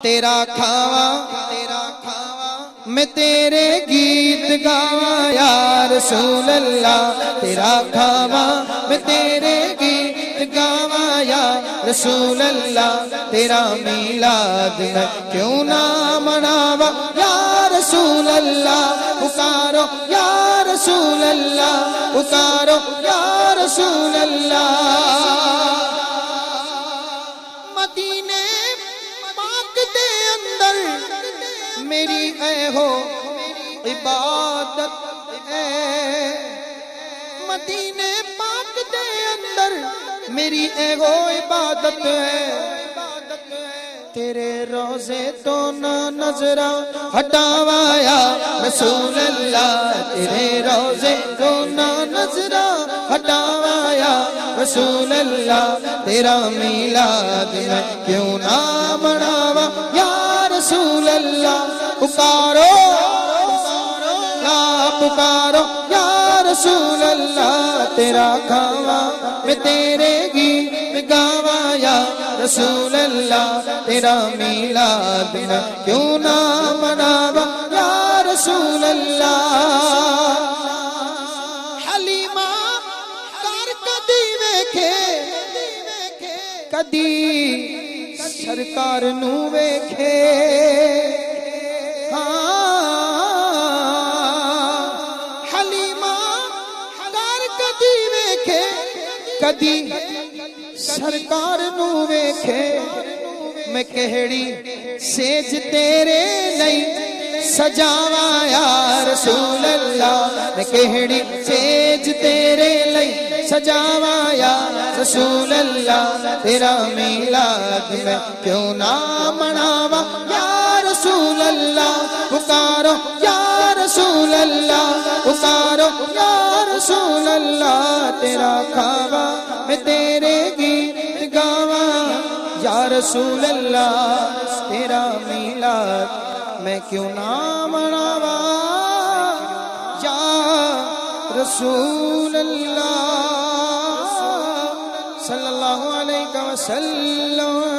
تیرا کھاوا میں تیرے گیت گاواں یا رسول اللہ، تیرا کھاوا میں تیرے گیت گاواں یا رسول اللہ، تیرا میلاد میں کیوں نہ مناواں یا رسول اللہ، پکارو یا رسول اللہ، پکارو یا رسول اللہ۔ مدینے پاک دے اندر میری اے ہو عبادت ہے، مدینے پاک دے اندر میری اے ہو عبادت ہے، تیرے روزے تو نہ نظراں ہٹاواں یا رسول اللہ، تیرے روزے تو نہ نظراں ہٹاواں یا رسول اللہ، تیرا میلاد میں کیوں نہ مناواں یا رسول اللہ، پکارو یا پکارو یا رسول اللہ، تیرا کھاواں میں تیرے گیت گاواں یا رسول اللہ، تیرا میلاد میں کیوں نہ مناواں یا رسول اللہ۔ حلیمہ کار کدی ویکھے کدی سرکار نو ویکھے، حلیمہ کار کدی ویکھے کدی سرکار نو ویکھے، میں کہڑی سیج تیرے لئی سجاواں یا رسول اللہ، میں کہڑی سیج تیرے لئی سجاواں یا رسول اللہ، تیرا میلاد میں کیوں نہ مناواں یا رسول اللہ، پکارو یا رسول اللہ، پکارو یا رسول اللہ، تیرا کھاواں میں تیرے گیت گاواں یا رسول اللہ، تیرا میلاد میں کیوں نہ مناواں یا رسول اللہ صلی اللہ علیہ وسلم۔